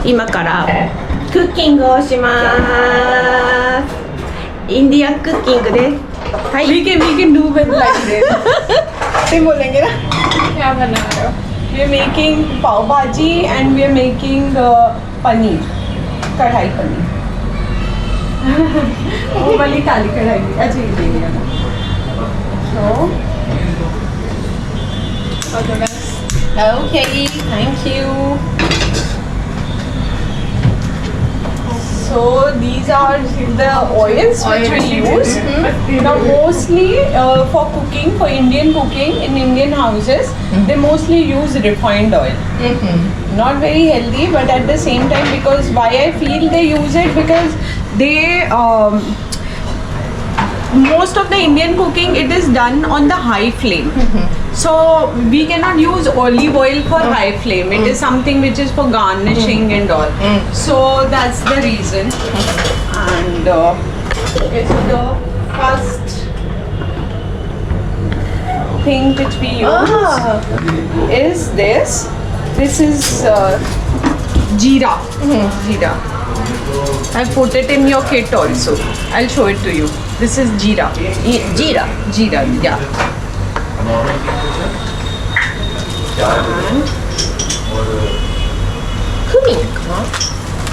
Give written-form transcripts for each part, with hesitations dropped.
今からクッキングをします。インディアンクッキングです。はい。We can do with like this. नहीं बोलेंगे ना? क्या बना रहे हो? We are making pav bhaji and we are making paneer, कढ़ाई पनीर. वो वाली काली कढ़ाई अच्छा ये देंगे ना. So. Okay, thank you. So these are the oils which we use. Now mostly for cooking, for Indian cooking in Indian houses, they mostly use refined oil. Not very healthy, but at the same time, because why I feel they use it, because they most of the Indian cooking, it is done on the high flame. So we cannot use olive oil for high flame. It is something which is for garnishing and all. So that's the reason. And okay, so the first thing which we use is this. This is jeera. Jeera. I put it in your kit also. I'll show it to you. This is jeera. Jeera. Jeera, yeah. And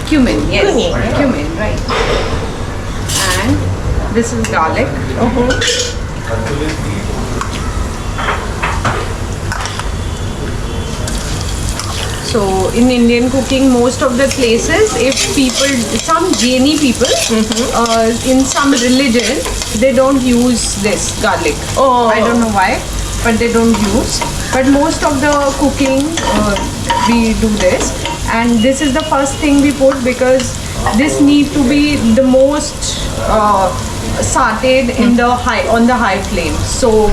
cumin, yes. Cumin, right. And this is garlic. So in Indian cooking, most of the places, if people, some Jaini people, in some religion, they don't use this garlic. I don't know why, but they don't use. But most of the cooking, we do this. And this is the first thing we put, because this need to be the most sauteed in the on the high flame. So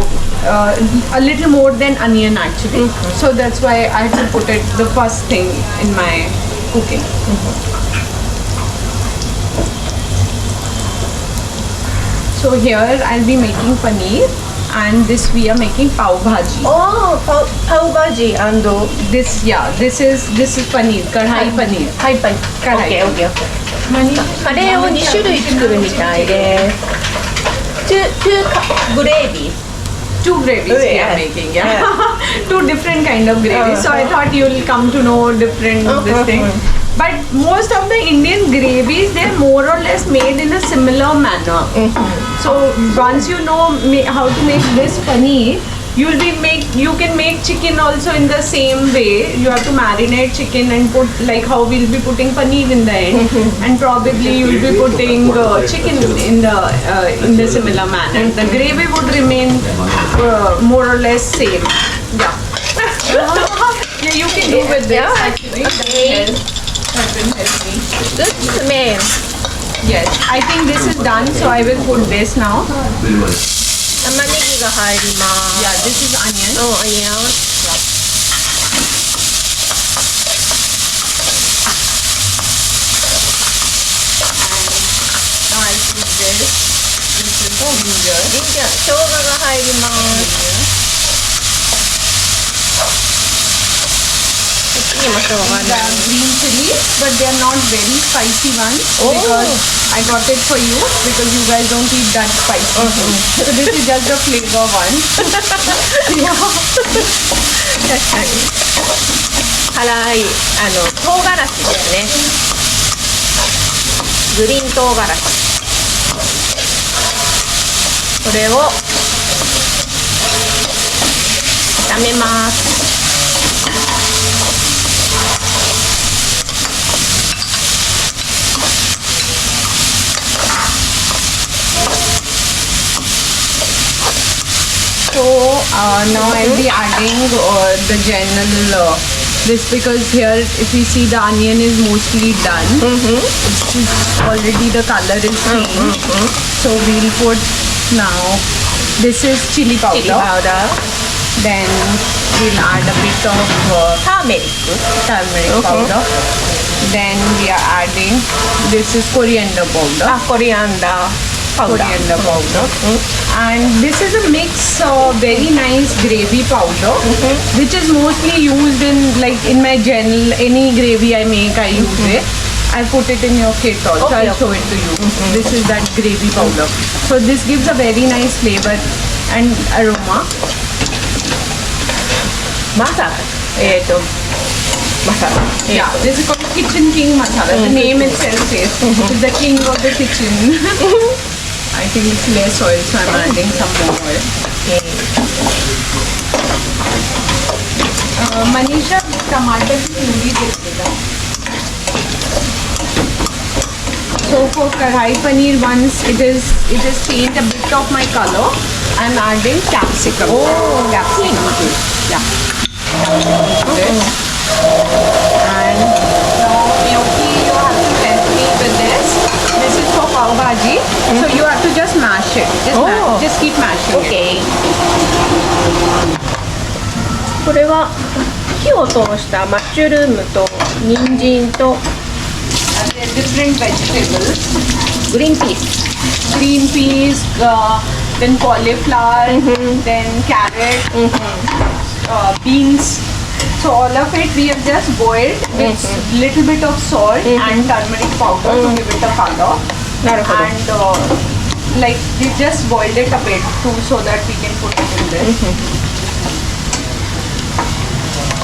a little more than onion actually. So that's why I have to put it the first thing in my cooking. So here I'll be making paneer, and this we are making pav bhaji. Oh, pav bhaji and This is paneer, kadhai paneer. Okay, okay. カレーを2種類作るみたいです。Two gravies. Two gravies we are making, Two different kind of gravies. So I thought you'll come to know different this thing. But most of the Indian gravies, they're more or less made in a similar manner. So once you know how to make this paneer, you can make chicken also in the same way. You have to marinate chicken and put, like how we'll be putting paneer in the end, and probably you'll be putting chicken in the similar manner. The gravy would remain more or less same. Yeah. Yeah, you can do with this actually. Okay. That will help me. Good smell. Yes, I think this is done, so I will put this now. 玉ねぎが入ります。Yeah, this is onion. Oh, onion. Now I'll put this. This is ginger. 生姜が入ります。こっちにも生姜がある。Green chilies, but they are not very spicy ones, because I got it for you, because you guys don't eat that spicy. So this is just the flavor one. 確かに辛い唐辛子ですね。グリーン唐辛子、これを炒めます。So now I'll be adding the general this, because here if you see the onion is mostly done. It's already the color is changed. So we'll put now, this is chili powder. Then we'll add a bit of turmeric powder. Then we are adding, this is coriander powder. Coriander. powder. Coriander powder. And this is a mix, very nice gravy powder, which is mostly used in, like, in my journal. Any gravy I make, I use it. I put it in your kit also. Okay, I'll show it to you. This is that gravy powder. So this gives a very nice flavor and aroma. Masala. Masala. Yeah, this is called Kitchen King Masala. The name itself says it's the king of the kitchen. I think it's less oil, so I'm adding some more oil. Manisha, tomato puree देगा. So for karai paneer, once it is changed a bit of my color, I'm adding capsicum. Oh, capsicum. Yeah. And now gnocchi, you have to help me with this. This is for pav bhaji. So you have to just mash it. Just keep mashing it. Okay. これは火を通したマッシュルームと人参と And there are different vegetables. グリーンピース Green peas, then cauliflower, then carrot, beans. So all of it we have just boiled with little bit of salt and turmeric powder to give it a color. なるほど And like we just boiled it a bit too, so that we can put it in this.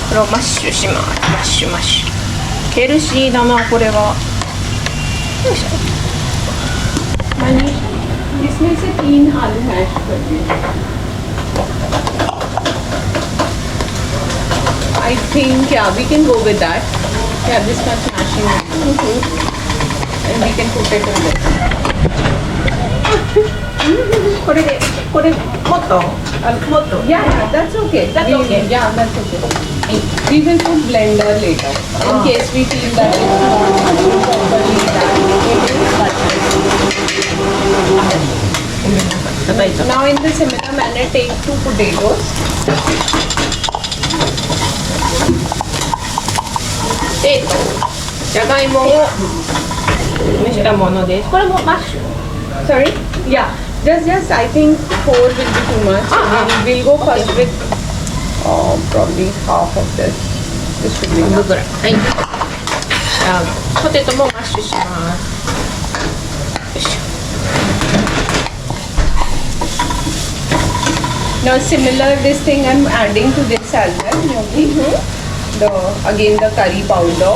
これをマッシュします。マッシュマッシュ。ヘルシーだな、これは。よいしょ。इसमें से 3 आलू mash कर दिए. I think we can go with that. Yeah, this much mashing and we can put it in this. これで、もっと Yeah, that's okay. That's okay. Yeah, that's okay. We will put blender later in case we feel that it's not properly done. Now in the similar manner, take 2 potatoes. で、じゃがいもを蒸したものです。これもマッシュ。 Sorry? Yeah. Just I think 4 will be too much. We'll go first with probably half of this. This should be 半 enough. 分ぐらい。はい。じゃあポテトもマッシュします。よいしょ。 Now similar this thing I'm adding to this as well. Gnocchi. Again the curry powder.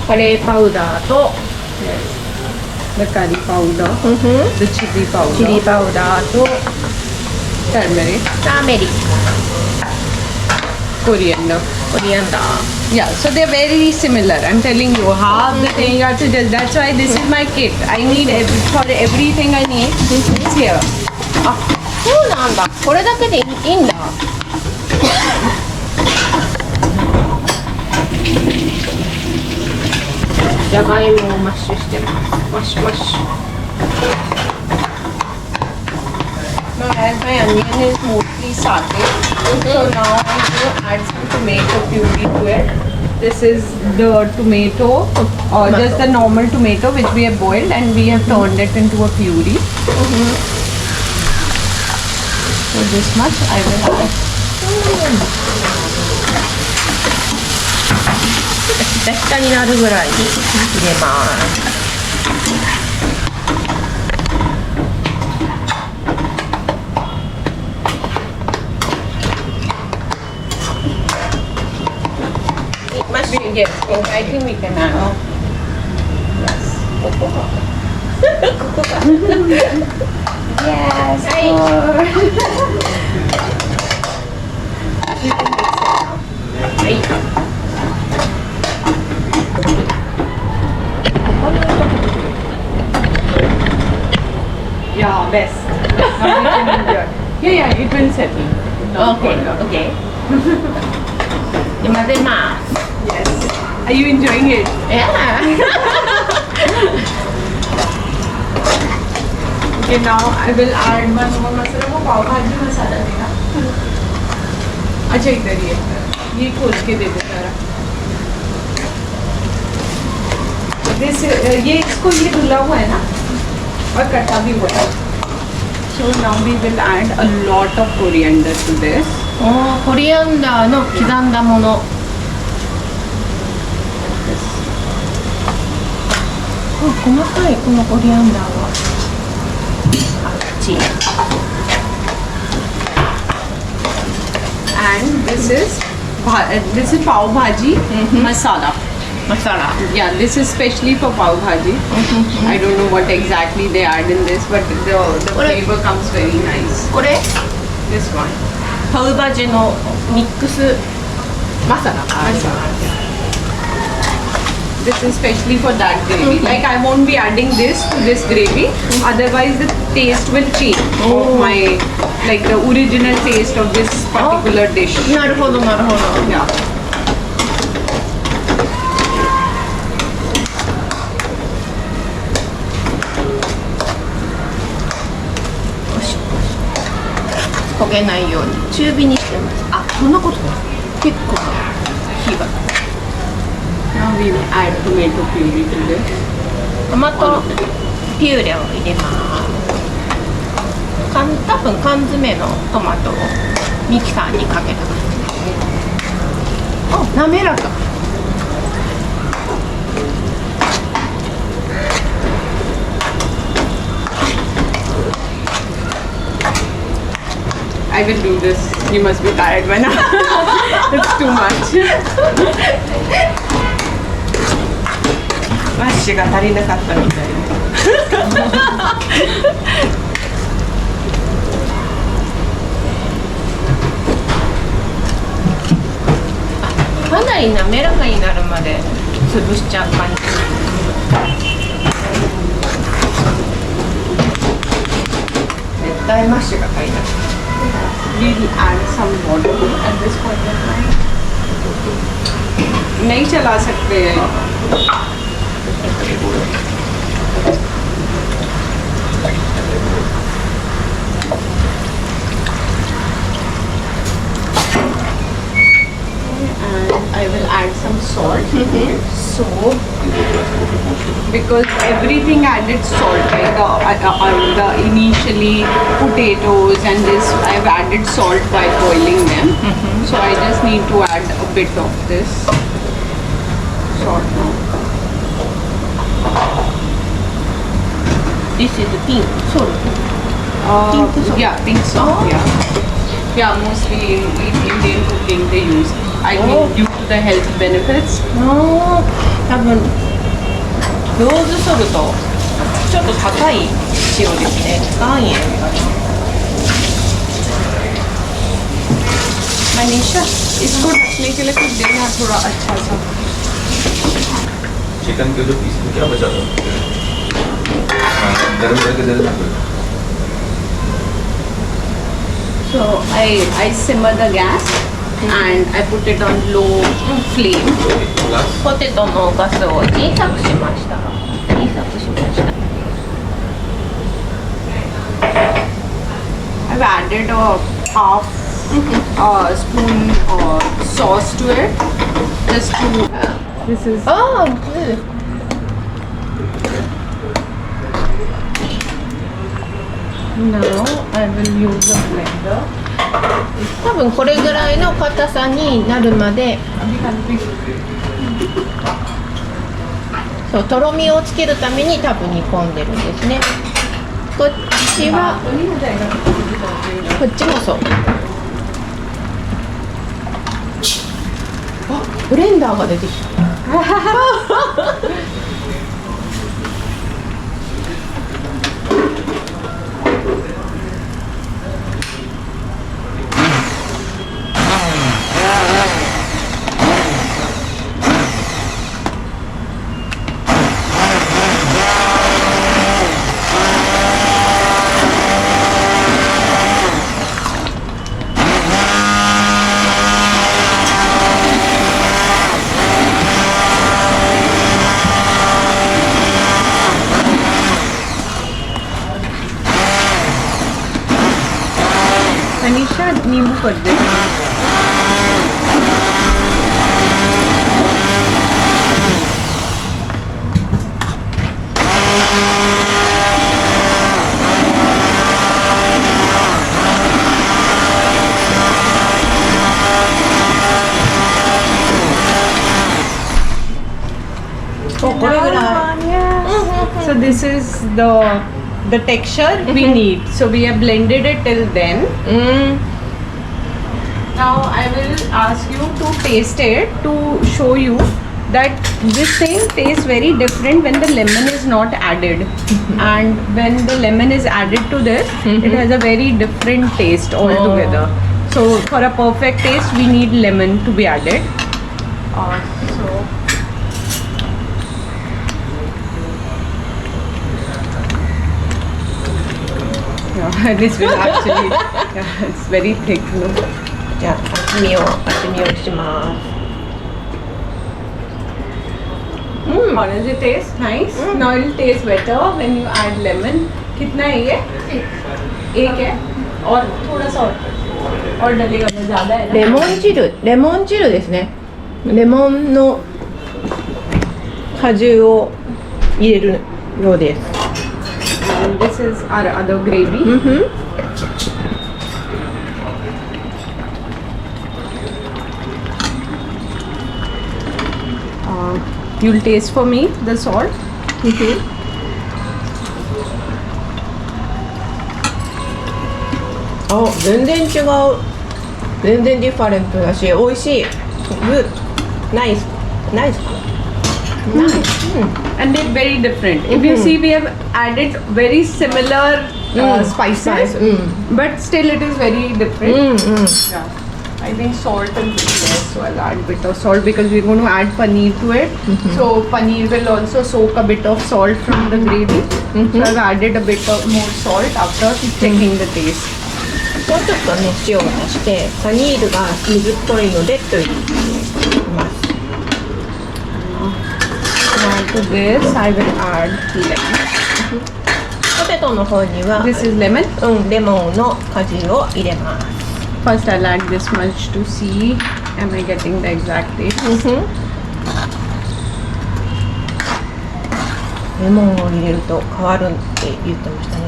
カレーパウダーと The curry powder. The chili powder. チリパウダーと Turmeric. ターメリック、 Coriander. コリアンダー。 Yeah, so they're very similar. I'm telling you, half the thing you have to just. That's why this is my kit. I need for everything I need. It's here. あ、そうなんだ。これだけでいいんだ。じゃがいもをマッシュしてます。マッシュマッシュ。 Now as my onion is mostly sauteed, so now I'm going to add some tomato puree to it. This is the tomato, or just the normal tomato which we have boiled and we have turned it into a puree. So this much I will add. ひたひたになるぐらいに入れます。Yes, I think we can add. Yes. Yes. Yeah, best. Yeah, it will settle. Okay. で混ぜます。 Yes. Are you enjoying it? Yeah. Okay, now I will add one more masala. वो पाव भाजी मसाला देना. अच्छा इधर ये खोल के दे दे सारा. this ये इसको ये धुला हुआ है ना और कटा भी हुआ है. So now we will add a lot of coriander to this. コリアンダーの刻んだもの。細かいこのコリアンダーは。And this is pav bhaji masala. Masala. Yeah, this is specially for pav bhaji. I don't know what exactly they add in this, but the flavor comes very nice. これ This one. パウバジェのミックスマサラ。This is specially for that gravy. Like I won't be adding this to this gravy. Otherwise the taste will change of my like the original taste of this particular dish. なるほどなるほど。 Yeah. 焦げないように中火にしてます。あ、そんなこと結構火が。 Now we will add tomato puree to this. トマトピューレを入れます。多分缶詰のトマトをミキサーにかけた感じ。あ、滑らか。I will do this. You must be tired by now. It's too much. マッシュが足りなかったみたいで。かなり滑らかになるまで潰しちゃう感じ。絶対マッシュが足りなかった。We'll add some water at this point of time. नहीं चला सकते हैं. And I will add some salt. So, because everything added salt, like the initially potatoes and this, I've added salt by boiling them. So I just need to add a bit of this salt now. This is pink salt. Pink salt. Yeah, pink salt. Yeah, mostly in Indian cooking they use. I mean, due to the health benefits. 多分ローズソルトちょっと高い塩ですね。岩塩かな。मनीषा इसको ढकने के लिए कुछ देना थोड़ा अच्छा सा. Chicken के जो पीस में क्या बचा था गरम करके दे देना. So I simmer the gas and I put it on low flame. ポテトのガスを小さくしました。小さくしました。I've added a half spoon sauce to it, just to. This is. Oh, good. Now I will use a blender. 多分これぐらいの硬さになるまで、そうとろみをつけるために多分煮込んでるんですね。こっちはこっちもそう。あ、ブレンダーが出てきた。मनीषा नींबू कर दे. お、これぐらい。 So this is the texture we need. So we have blended it till then. うん。 Now I will ask you to taste it to show you that this thing tastes very different when the lemon is not added. And when the lemon is added to this, it has a very different taste altogether. So for a perfect taste, we need lemon to be added. So yeah, this will actually, yeah, it's very thick. No? じゃあ厚みをします。How does it taste? Nice. Now it will taste better when you add lemon. कितना है ये? एक है और थोड़ा सा और डलेगा तो ज़्यादा है ना? レモン汁ですね。レモンの果汁を入れるようです。 And this is our other gravy. うんふん。You'll taste for me the salt. あ、全然違う。全然ディファレントだし、美味しい。グッド。ナイスかな。ナイス。And they're very different. If you see, we have added very similar spices, but still it is very different. Yeah. I think salt is less, so I'll add a bit of salt because we're going to add paneer to it. So paneer will also soak a bit of salt from the gravy. So I've added a bit of more salt after checking the taste. もうちょっとね、塩を足して、パニールが水っぽいのでと言います。Now to this, I will add lemon. ポテトの方には、 This is lemon. レモンの果汁を入れます。 First, I'll add this much to see am I getting the exact taste. レモンを入れると変わるって言ってましたね。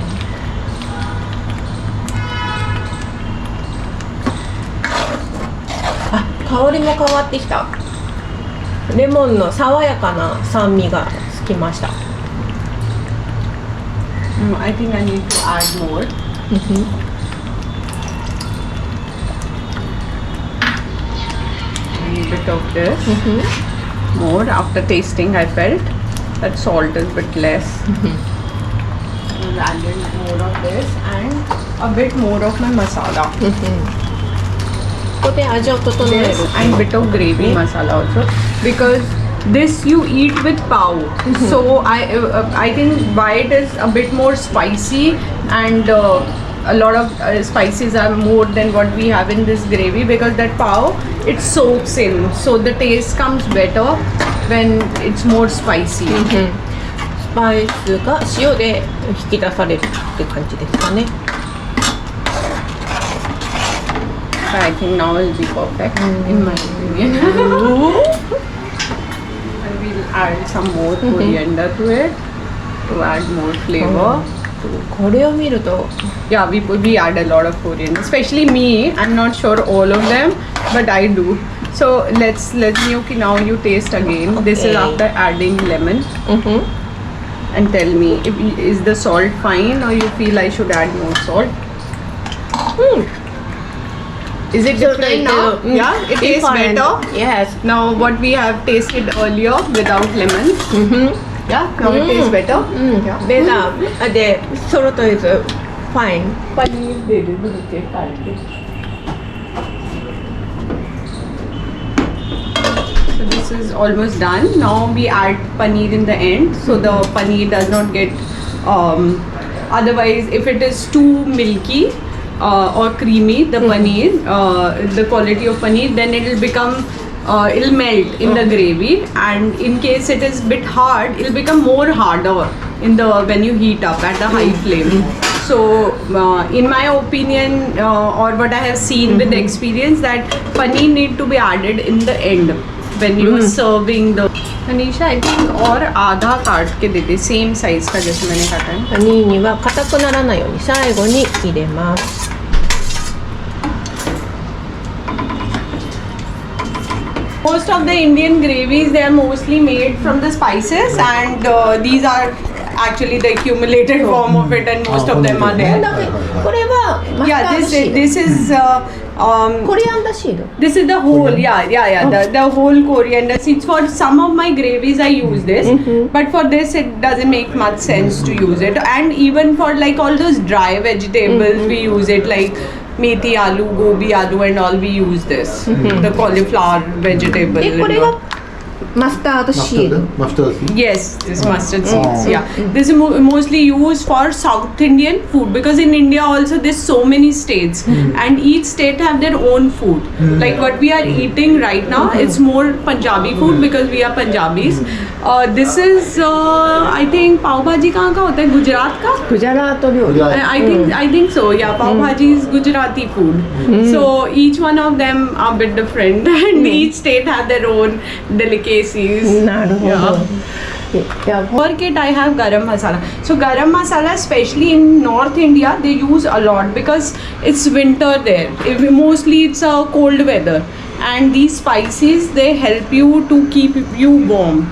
あ、香りも変わってきた。レモンの爽やかな酸味がつきました。I think I need to add more. A bit of this. More. After tasting, I felt that salt is a bit less. I've added more of this and a bit more of my masala. ここで味を整える。 This and bit of gravy masala also because this you eat with pav. So I think why it is a bit more spicy and a lot of spices are more than what we have in this gravy because that pav it soaks in, so the taste comes better when it's more spicy. スパイスが塩で引き出されるって感じですかね。 I think now will be perfect in my opinion. And we'll add some more coriander to it to add more flavor. これを見ると、 Yeah, we add a lot of coriander, especially me. I'm not sure all of them, but I do. So let's Miyuki, now you taste again. This is after adding lemon. And tell me, is the salt fine or you feel I should add more salt? Is it different now? Yeah, it tastes better. Yes. Now what we have tasted earlier without lemon. Yeah, now it tastes better. Yeah. Better. The salt is fine. Paneer दे दे मुझे काट के. So this is almost done. Now we add paneer in the end, so the paneer does not get. Otherwise, if it is too milky or creamy, the paneer, the quality of paneer, then it will become. It'll melt in the gravy, and in case it is bit hard, it'll become more harder in the when you heat up at the high flame. So, in my opinion, or what I have seen with the experience, that paneer need to be added in the end when you are serving the. Anisha, I think और आधा काट के देते same size का जैसे मैंने काटा है. パニーニは硬くならないように最後に入れます。も most of the Indian gravies, they are mostly made from the spices, and these are actually the accumulated form of it, and most of them are こ there. れはマスタ Yeah, ードシード this is コリアンダーシード this is the whole, the whole coriander seeds. For some of my gravies, I use this, but for this, it doesn't make much sense to use it. And even for like all those dry vegetables, we use it, like methi aloo, gobi aloo, and all. We use this, the cauliflower vegetable. でこれ and all. がマスタードシード Mustard seed. Yes, this mustard seeds. Yeah, this is mostly used for South Indian food, because in India also there's so many states, and each state have their own food. Like what we are eating right now, it's more Punjabi food because we are Punjabis. This is I think pav bhaji kahan ka hota hai? Gujarat ka? グジャラート料理 Gujarat. I think so. Yeah, pav bhaji is Gujarati food. So each one of them are a bit different, and each state have their own delicacies. なるほど Yeah. For kit, I have garam masala. So garam masala, especially in North India, they use a lot because it's winter there. Mostly it's a cold weather, and these spices, they help you to keep you warm.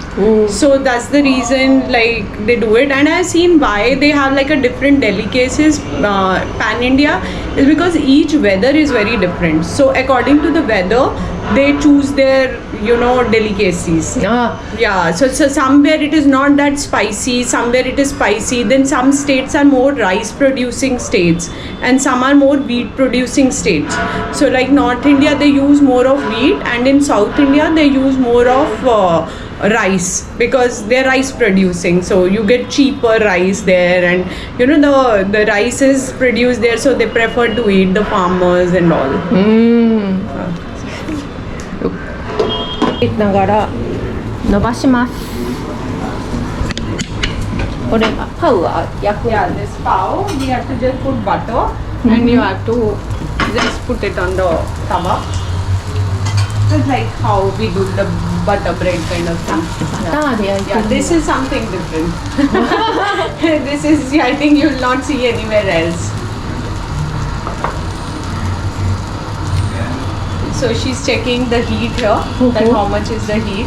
So that's the reason like they do it. And I've seen why they have like a different delicacies pan India is because each weather is very different. So according to the weather, they choose their delicacies. あ Yeah, so somewhere it is not that spicy, somewhere it is spicy. Then some states are more rice producing states, and some are more wheat producing states. So like North India, they use more of wheat, and in South India they use more of rice because they're rice producing. So you get cheaper rice there, and the rice is produced there, so they prefer to eat, the farmers and all. ながら伸ばしますこれがパウは焼く Yeah, this pav, we have to just put butter, and you have to just put it on the tawa. It's like how we do the butter bread kind of thing. バターで焼いて Yeah, る this is something different. This is, I think you'll not see anywhere else. So she's checking the heat here, that how much is the heat.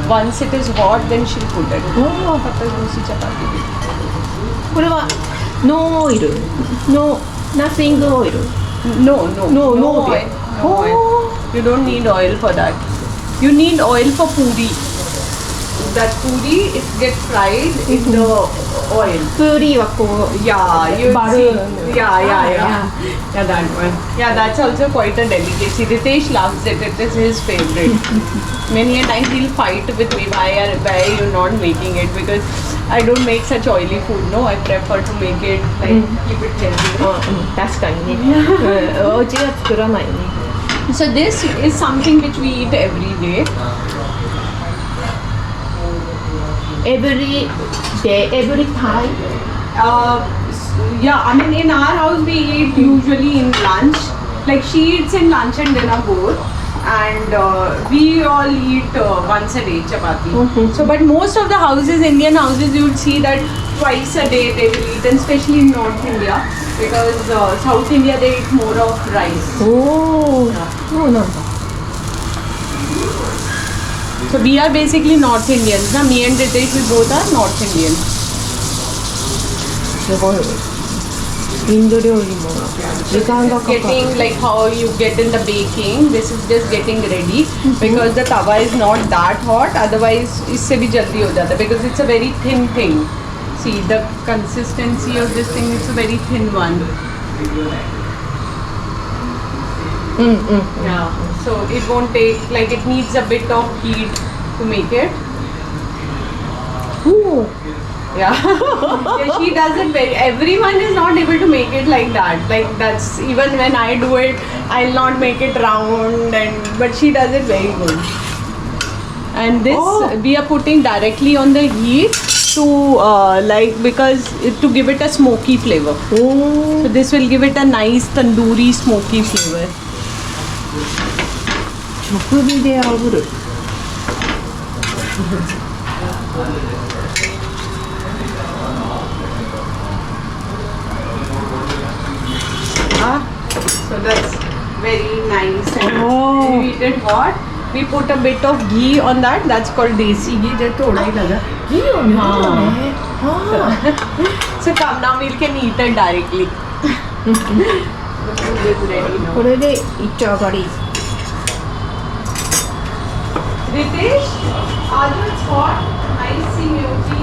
Once it is hot, then she'll put it. これはノーオイルノーナッシングオイル No, No oil. oil. No oil. You don't need oil for that. You need oil for puri. That puri, it gets fried in the oil. プーリーはこう Yeah, you Balloon. see. Yeah, that one. Yeah, that's also quite a delicacy. Ritesh loves it. It is his favorite. Many a time he'll fight with me why you're not making it, because I don't make such oily food. No, I prefer to make it like keep it healthy. 確かにね、お家は作らないね So this is something which we eat every day. every day every time Yeah, I mean in our house we eat usually in lunch. Like she eats in lunch and dinner both, and we all eat once a day chapati. So, but most of the houses, Indian houses, you would see that twice a day they will eat, and especially in North India, because South India they eat more of rice. おおそうなんだ So we are basically North Indians. Na? Me and Ritesh, we both are North Indians. すごいインド料理も時間がかかる Getting like how you get in the baking, this is just getting ready because the tawa is not that hot, otherwise इससे भी जल्दी हो जाता है because it's a very thin thing. See the consistency of this thing, it's a very thin one. Yeah, so it won't take, like it needs a bit of heat to make it. Yeah. Yeah, she does it very, everyone is not able to make it like that. Like that's, even when I do it, I'll not make it round, but she does it very good. And this we are putting directly on the heat to to give it a smoky flavor. So this will give it a nice tandoori smoky flavor. 直火で炙る So that's very nice, and you eat it hot, We put a bit of ghee on that. That's called desi ghee. Just thoda hi laga. いいよね。は So come now, we can eat it directly. This is ready あ。こ now. れでいっちゃ上がり。 Ritesh, although it's hot, I see Yogi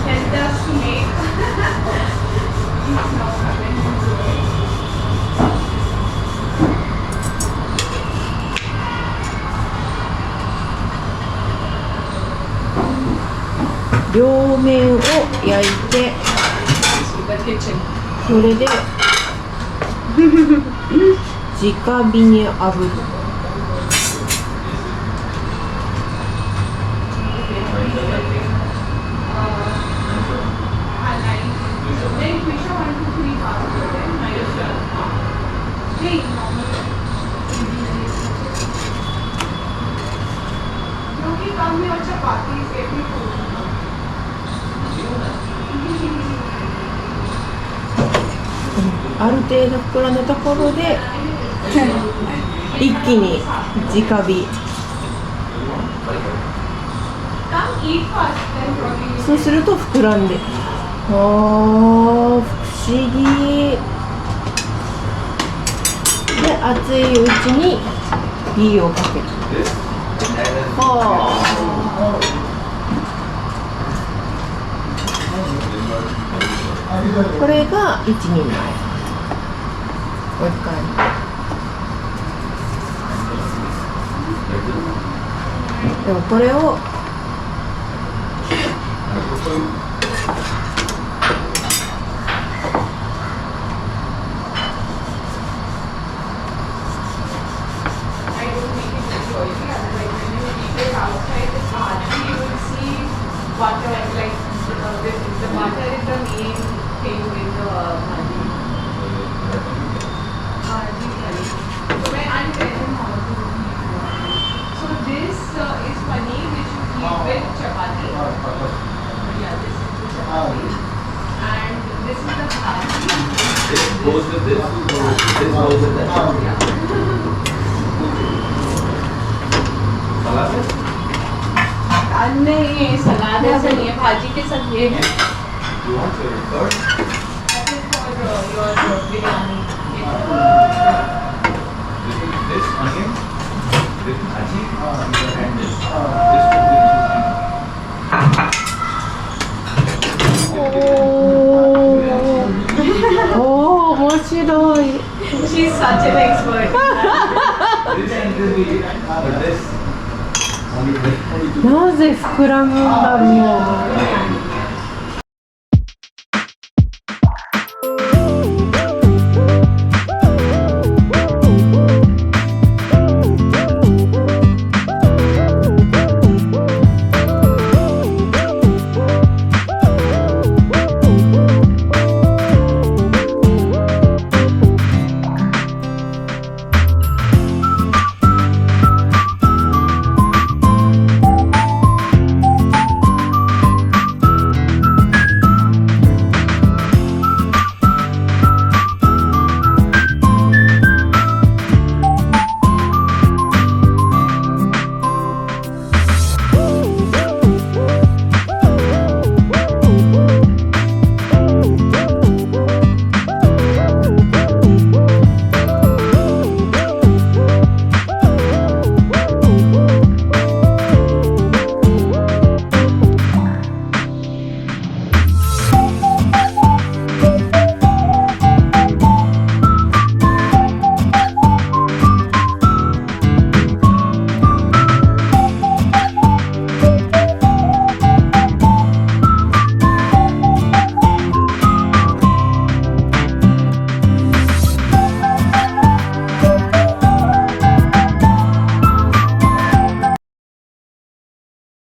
helped us to make. He's now coming into it. 両面を焼いて、 The kitchen. それで直火に炙る。 Then Krisha 1, 2, 3 passport and my Hey, Yogi, come here, chapattis, every food. ある程度膨らんだところで一気に直火。 Come eat first, then probably. そうすると膨らんで、あー不思議で、熱いうちに火をかける。はあ、これが1人前。もう一回。でもこれをButter, like the butter is the main thing with the bhaji. Bhaji curry. So I'll tell him how to make. So this is paneer which you eat with chapati. Yeah, this is the chapati. And this is the bhaji. This goes with this. This goes with that. Salad है? नहीं सलाद ऐसा नहीं है भाजी के साथ ये है You want your third? That is for your biryani. This onion, this bhaji, and this. This おー、面白い。 She's such an expert. This and this we eat, but this only this. なぜ膨らむんだろう。